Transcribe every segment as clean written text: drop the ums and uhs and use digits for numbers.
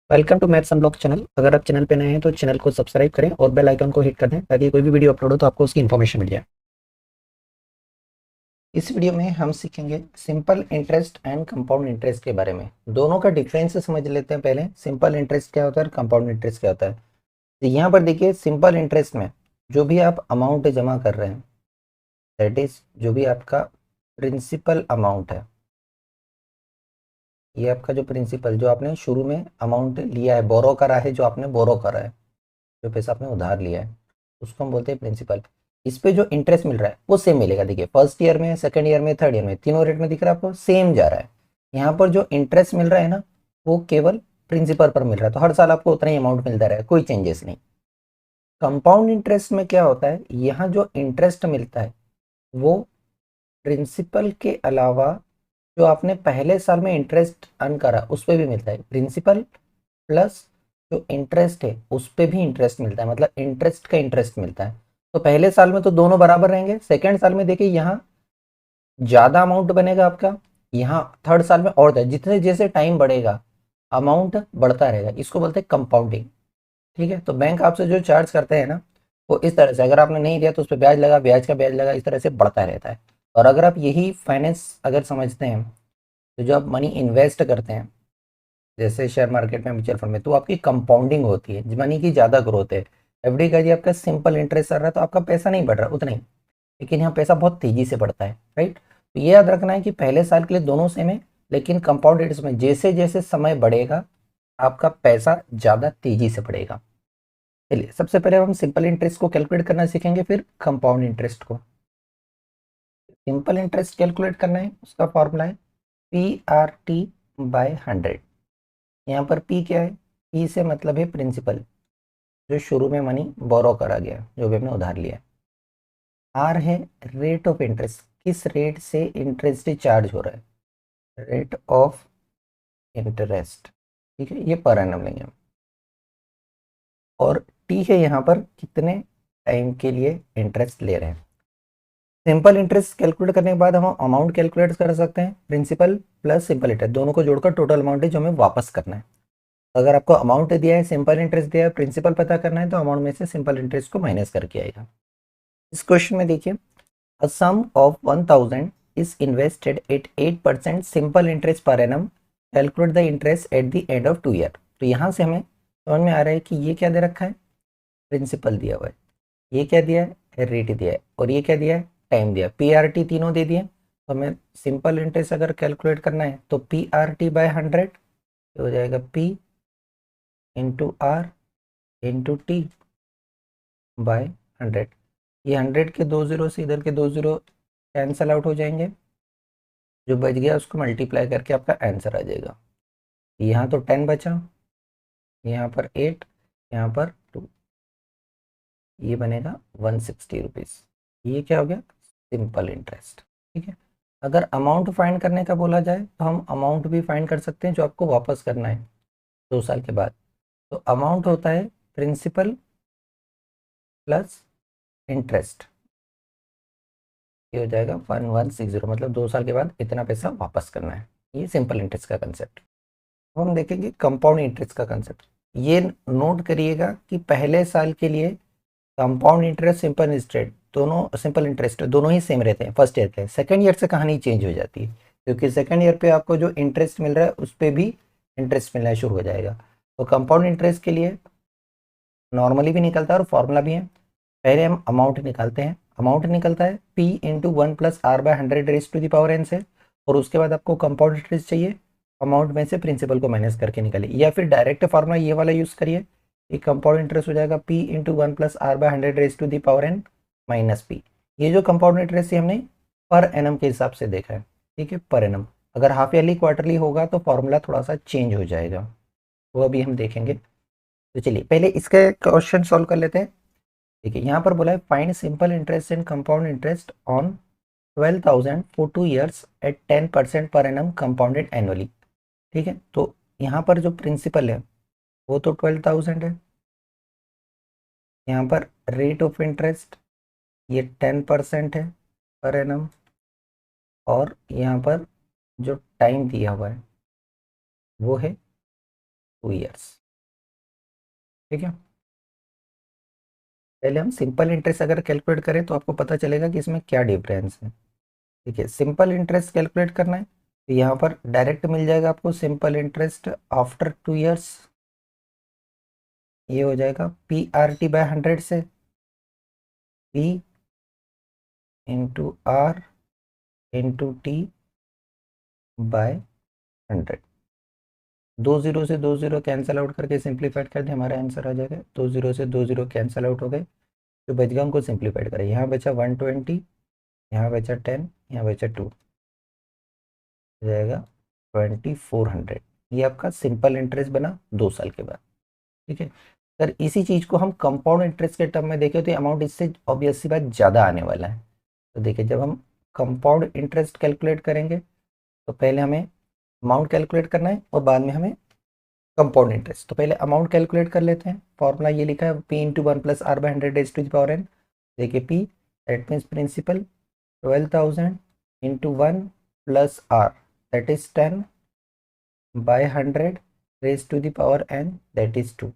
Welcome to maths unlock channel. अगर आप channel पे नए हैं तो चैनल को सब्सक्राइब करें और बेल आइकन को हिट कर दें ताकि कोई भी वीडियो अपलोड हो तो आपको उसकी इन्फॉर्मेशन मिल जाए। इस वीडियो में हम सीखेंगे simple interest and compound interest के बारे में। दोनों का डिफरेंस समझ लेते हैं। पहले सिंपल इंटरेस्ट क्या होता है और कंपाउंड इंटरेस्ट क्या होता है। तो यहाँ पर देखिए, सिंपल इंटरेस्ट में जो भी आप अमाउंट जमा कर रहे हैं, दैट इज जो भी आपका प्रिंसिपल अमाउंट है, ये आपका जो प्रिंसिपल जो आपने शुरू में अमाउंट लिया है, बोरो करा है, जो आपने बोरो करा है, जो पैसा आपने उधार लिया है, उसको हम बोलते हैं प्रिंसिपल। इस पे जो इंटरेस्ट मिल रहा है वो सेम मिलेगा। देखिए, फर्स्ट ईयर में, सेकंड ईयर में, थर्ड ईयर में, तीनों रेट में दिख रहा है आपको, सेम जा रहा है। यहाँ पर जो इंटरेस्ट मिल रहा है ना, वो केवल प्रिंसिपल पर मिल रहा है, तो हर साल आपको उतना ही अमाउंट मिलता रहेगा, कोई चेंजेस नहीं। कंपाउंड इंटरेस्ट में क्या होता है, यहाँ जो इंटरेस्ट मिलता है वो प्रिंसिपल के अलावा जो आपने पहले साल में इंटरेस्ट अर्न करा उस पर भी मिलता है। प्रिंसिपल प्लस जो इंटरेस्ट है उस पे भी इंटरेस्ट मिलता है, मतलब इंटरेस्ट का इंटरेस्ट मिलता है। तो पहले साल में तो दोनों बराबर रहेंगे, सेकेंड साल में देखिए यहाँ ज्यादा अमाउंट बनेगा आपका, यहाँ थर्ड साल में और जितने जैसे टाइम बढ़ेगा अमाउंट बढ़ता रहेगा, इसको बोलते हैं कंपाउंडिंग। ठीक है, तो बैंक आपसे जो चार्ज करते हैं ना, वो इस तरह से, अगर आपने नहीं दिया तो उस पर ब्याज लगा, ब्याज का ब्याज लगा, इस तरह से बढ़ता रहता है। और अगर आप यही फाइनेंस अगर समझते हैं, तो जो आप मनी इन्वेस्ट करते हैं जैसे शेयर मार्केट में, म्यूचुअल फंड में, तो आपकी कंपाउंडिंग होती है, मनी की ज़्यादा ग्रोथ है। एफडी का जी आपका सिंपल इंटरेस्ट आ रहा है तो आपका पैसा नहीं बढ़ रहा उतना ही, लेकिन यहाँ पैसा बहुत तेजी से बढ़ता है। राइट, तो ये याद रखना है कि पहले साल के लिए दोनों सेम है, लेकिन कंपाउंड इंटरेस्ट में जैसे जैसे समय बढ़ेगा आपका पैसा ज़्यादा तेजी से बढ़ेगा। चलिए, सबसे पहले हम सिंपल इंटरेस्ट को कैलकुलेट करना सीखेंगे, फिर कंपाउंड इंटरेस्ट को। सिंपल इंटरेस्ट कैलकुलेट करना है, उसका फॉर्मूला है PRT/100। यहाँ पर P क्या है, P से मतलब है प्रिंसिपल, जो शुरू में मनी बोरो करा गया, जो भी हमने उधार लिया। R है रेट ऑफ इंटरेस्ट, किस रेट से इंटरेस्ट चार्ज हो रहा है, रेट ऑफ इंटरेस्ट। ठीक है, ये पर एनम लेंगे हम। और T है यहाँ पर कितने टाइम के लिए इंटरेस्ट ले रहे हैं। सिंपल इंटरेस्ट कैलकुलेट करने के बाद हम अमाउंट कैलकुलेट कर सकते हैं, प्रिंसिपल प्लस सिंपल इंटरेस्ट दोनों को जोड़कर टोटल अमाउंट है जो हमें वापस करना है। अगर आपको अमाउंट दिया है, सिंपल इंटरेस्ट दिया है, प्रिंसिपल पता करना है, तो अमाउंट में से सिंपल इंटरेस्ट को माइनस करके आएगा। इस क्वेश्चन में देखिए, a sum of 1000 is invested at 8% simple interest per annum, calculate the interest at the end of 2 year. तो यहाँ से हमें समझ में आ रहा है कि ये क्या दे रखा है, प्रिंसिपल दिया हुआ है, ये क्या दिया है, रेट दिया है, और ये क्या दिया है, टाइम दिया। PRT तीनों दे दिए, तो हमें सिंपल इंटरेस्ट अगर कैलकुलेट करना है तो PRT/100 हो जाएगा P/T/100। ये 100 के 2 जीरो से इधर के 2 जीरो कैंसल आउट हो जाएंगे, जो बच गया उसको मल्टीप्लाई करके आपका आंसर आ जाएगा। यहाँ तो 10 बचा, यहाँ पर 8, यहाँ पर 2, ये बनेगा 160 रुपीज़। ये क्या हो गया, सिंपल इंटरेस्ट। ठीक है, अगर अमाउंट फाइंड करने का बोला जाए तो हम अमाउंट भी फाइंड कर सकते हैं जो आपको वापस करना है 2 साल के बाद। तो अमाउंट होता है प्रिंसिपल प्लस इंटरेस्ट, ये हो जाएगा 1160, मतलब 2 साल के बाद इतना पैसा वापस करना है। ये सिंपल इंटरेस्ट का कंसेप्ट। अब हम देखेंगे कंपाउंड इंटरेस्ट का कंसेप्ट। ये नोट करिएगा कि पहले साल के लिए कंपाउंड इंटरेस्ट, सिंपल इंटरेस्ट दोनों ही सेम रहते हैं फर्स्ट ईयर के। सेकंड ईयर से कहानी चेंज हो जाती है, क्योंकि सेकंड ईयर पे आपको जो इंटरेस्ट मिल रहा है उस पर भी इंटरेस्ट मिलना शुरू हो जाएगा। तो कंपाउंड इंटरेस्ट के लिए नॉर्मली भी निकलता है और फॉर्मूला भी है। पहले हम अमाउंट निकालते हैं, अमाउंट निकलता है P × 1 + R/100 से, और उसके बाद आपको कंपाउंड इंटरेस्ट चाहिए, अमाउंट में से प्रिंसिपल को माइनस करके निकालिए, या फिर डायरेक्ट फार्मूला ये वाला यूज़ करिए। एक कंपाउंड इंटरेस्ट हो जाएगा P × 1 + R/100 ये जो कंपाउंड इंटरेस्ट है हमने पर एनम के हिसाब से देखा है। ठीक है, पर एनम। अगर हाफ ईयरली क्वार्टरली होगा तो फॉर्मूला थोड़ा सा चेंज हो जाएगा, वो अभी हम देखेंगे। तो चलिए पहले इसका क्वेश्चन सॉल्व कर लेते हैं। देखिए, यहाँ पर बोला है find simple interest and compound interest on 12,000 for 2 years at 10% per annum compounded annually. ठीक है, तो यहाँ पर जो प्रिंसिपल है वो तो 12,000 है, यहाँ पर रेट ऑफ इंटरेस्ट ये 10% है पर एनम, और यहाँ पर जो टाइम दिया हुआ है वो है 2 ईयर्स। ठीक है, पहले हम सिंपल इंटरेस्ट अगर कैलकुलेट करें तो आपको पता चलेगा कि इसमें क्या डिफरेंस है। ठीक है, सिंपल इंटरेस्ट कैलकुलेट करना है तो यहाँ पर डायरेक्ट मिल जाएगा आपको सिंपल इंटरेस्ट आफ्टर 2 ईयर्स। ये हो जाएगा पी आर टी बाय 100 से P into R into T by 100। 2 zero से 2 जीरो कैंसिल आउट करके सिंप्लीफाइड कर दे, हमारा आंसर आ जाएगा। 2 जीरो से 2 जीरो कैंसिल आउट हो गए, जो बच गया उनको सिंप्लीफाइड करें। यहाँ बचा 120, यहाँ बचा 10, यहाँ बचा 2, हो जाएगा 2400। ये आपका सिंपल इंटरेस्ट बना 2 साल के बाद। ठीक है, अगर इसी चीज़ को हम कंपाउंड इंटरेस्ट के टर्म में देखें तो अमाउंट इससे ऑब्वियस सी बात ज़्यादा आने वाला है। तो देखिए, जब हम कंपाउंड इंटरेस्ट कैलकुलेट करेंगे तो पहले हमें अमाउंट कैलकुलेट करना है और बाद में हमें कंपाउंड इंटरेस्ट। तो पहले अमाउंट कैलकुलेट कर लेते हैं। फॉर्मूला ये लिखा है P into 1 plus are by 100 raise to the power n. देखिए p that means principal 12,000 into 1 plus r that is 10 by 100 raise to the power n that is 2।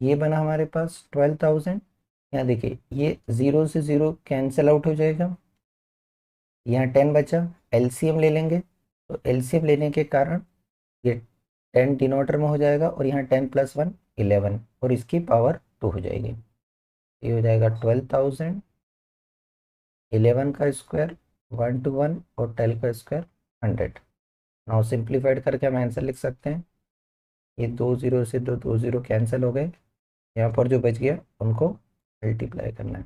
ये बना हमारे पास 12,000। यहाँ देखिए ये 0 से 0 कैंसिल आउट हो जाएगा, यहाँ 10 बचा। एलसीएम ले लेंगे तो एलसीएम लेने के कारण ये 10 डिनोटर में हो जाएगा और यहाँ 10 प्लस 1 11 और इसकी पावर 2 हो जाएगी। ये हो जाएगा 12,000, 11 का स्क्वायर 1 to 1 और 12 का स्क्वायर 100। नाउ सिंप्लीफाइड करके हम आंसर लिख सकते हैं। ये 2 जीरो से 2 जीरो कैंसिल हो गए, यहाँ पर जो बच गया उनको मल्टीप्लाई करना है।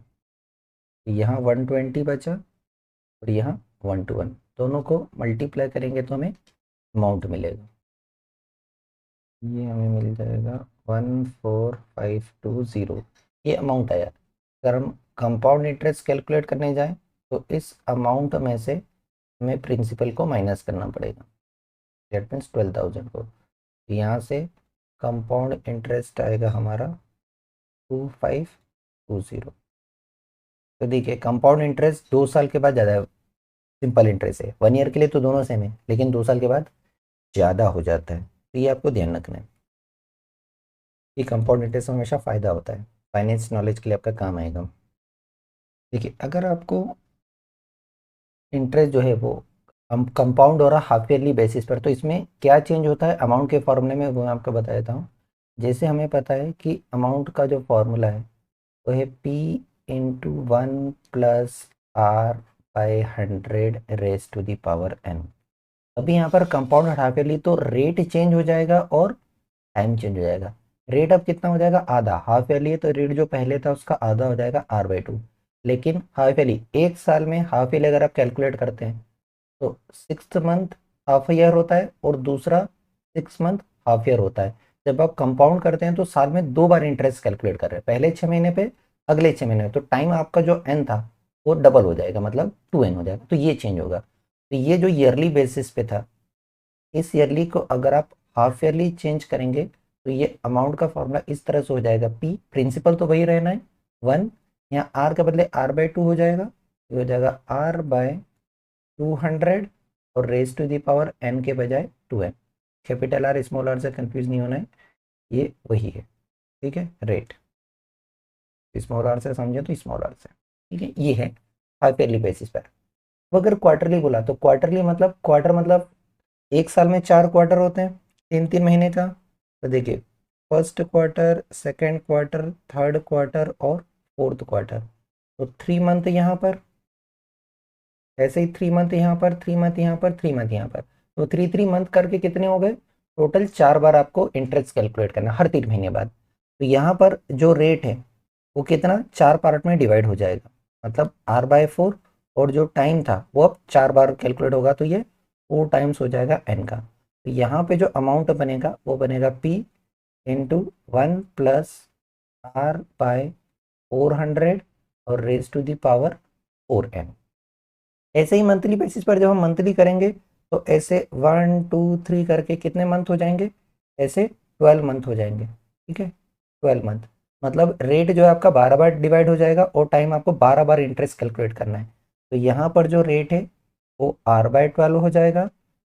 यहाँ 120 बचा और यहाँ 1 to 1, दोनों को मल्टीप्लाई करेंगे तो हमें अमाउंट मिलेगा। ये हमें मिल जाएगा 14520। ये अमाउंट आया। अगर हम कंपाउंड इंटरेस्ट कैलकुलेट करने जाएं तो इस अमाउंट में से हमें प्रिंसिपल को माइनस करना पड़ेगा, दैट मीन्स 12,000 को। यहाँ से कंपाउंड इंटरेस्ट आएगा हमारा 2520। तो देखिए कंपाउंड इंटरेस्ट 2 साल के बाद ज़्यादा सिंपल इंटरेस्ट है। 1 ईयर के लिए तो दोनों सेम है, लेकिन 2 साल के बाद ज़्यादा हो जाता है। तो ये आपको ध्यान रखना है कि कंपाउंड इंटरेस्ट में हमेशा फ़ायदा होता है। फाइनेंस नॉलेज के लिए आपका काम आएगा। देखिए अगर आपको इंटरेस्ट जो है वो हम कंपाउंड हो रहा हाफ ईयरली बेसिस पर, तो इसमें क्या चेंज होता है अमाउंट के फॉर्मूले में, वो मैं आपको बता देता हूँ। जैसे हमें पता है कि अमाउंट का जो फॉर्मूला है वो है P into 1 plus are by 100 raise to the power N. अभी यहाँ पर कंपाउंड हाफ ईयरली तो रेट चेंज हो जाएगा और टाइम चेंज हो जाएगा। रेट अब कितना हो जाएगा, आधा। हाफ ईयरली है तो रेट जो पहले था उसका आधा हो जाएगा R/2। लेकिन हाफ ईयरली 1 साल में हाफ ईयरली अगर आप कैलकुलेट करते हैं तो 6th मंथ हाफ ईयर होता है और दूसरा 6 मंथ हाफ ईयर होता है। जब आप कंपाउंड करते हैं तो साल में 2 बार इंटरेस्ट कैलकुलेट कर रहे हैं, पहले 6 महीने पे, अगले 6 महीने, तो टाइम आपका जो एन था वो डबल हो जाएगा, मतलब 2n हो जाएगा। तो ये चेंज होगा। तो ये जो ईयरली बेसिस पे था, इस ईयरली को अगर आप हाफ ईयरली चेंज करेंगे तो ये अमाउंट का फॉर्मूला इस तरह से हो जाएगा। पी प्रिंसिपल तो वही रहना है 1, यहाँ आर के बदले R/2 हो जाएगा। ये हो जाएगा R/200 और raise to the power n के बजाय 2n। Capital R small R से कंफ्यूज नहीं होना है, ये वही है। ठीक है, रेट स्मॉल आर से समझे तो स्मॉल आर से। ठीक है, ये है हाफ ईयरली बेसिस पर। अब अगर क्वार्टरली बोला तो क्वार्टरली मतलब क्वार्टर मतलब 1 साल में 4 क्वार्टर होते हैं, 3-3 महीने का। तो देखिए first quarter, second quarter, third quarter और फोर्थ क्वार्टर। तो 3 मंथ यहाँ पर, ऐसे ही 3 मंथ यहाँ पर, 3 मंथ यहाँ पर, 3 मंथ यहाँ पर। तो 3 मंथ करके कितने हो गए टोटल, 4 बार आपको इंटरेस्ट कैलकुलेट करना हर 3 महीने बाद। तो यहाँ पर जो रेट है वो कितना 4 पार्ट में डिवाइड हो जाएगा, मतलब R/4। और जो टाइम था वो अब 4 बार कैलकुलेट होगा तो ये 4 टाइम्स हो जाएगा n का। तो यहाँ पे जो अमाउंट बनेगा वो बनेगा P इंटू 1 प्लस R/400 और raise to the power 4n। ऐसे ही मंथली बेसिस पर जब हम मंथली करेंगे तो ऐसे 1 2 3 करके कितने मंथ हो जाएंगे, ऐसे 12 मंथ हो जाएंगे। ठीक है, 12 मंथ मतलब रेट जो है आपका 12 बार डिवाइड हो जाएगा और टाइम आपको 12 बार इंटरेस्ट कैलकुलेट करना है। तो यहाँ पर जो रेट है वो R/12 हो जाएगा,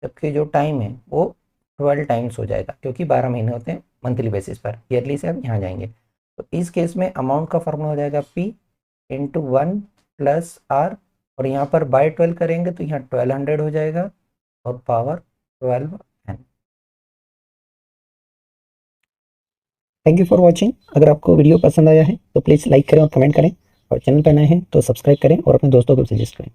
जबकि जो टाइम है वो 12 टाइम्स हो जाएगा, क्योंकि 12 महीने होते हैं मंथली बेसिस पर, ईयरली से हम यहाँ जाएंगे। तो इस केस में अमाउंट का फॉर्मूला हो जाएगा P इंटू 1 प्लस R, और यहाँ पर बाय 12 करेंगे तो यहाँ 1200 हो जाएगा और power 12n। Thank you for watching. अगर आपको वीडियो पसंद आया है तो प्लीज़ लाइक करें और कमेंट करें, और चैनल पर नए हैं तो सब्सक्राइब करें और अपने दोस्तों को सजेस्ट करें।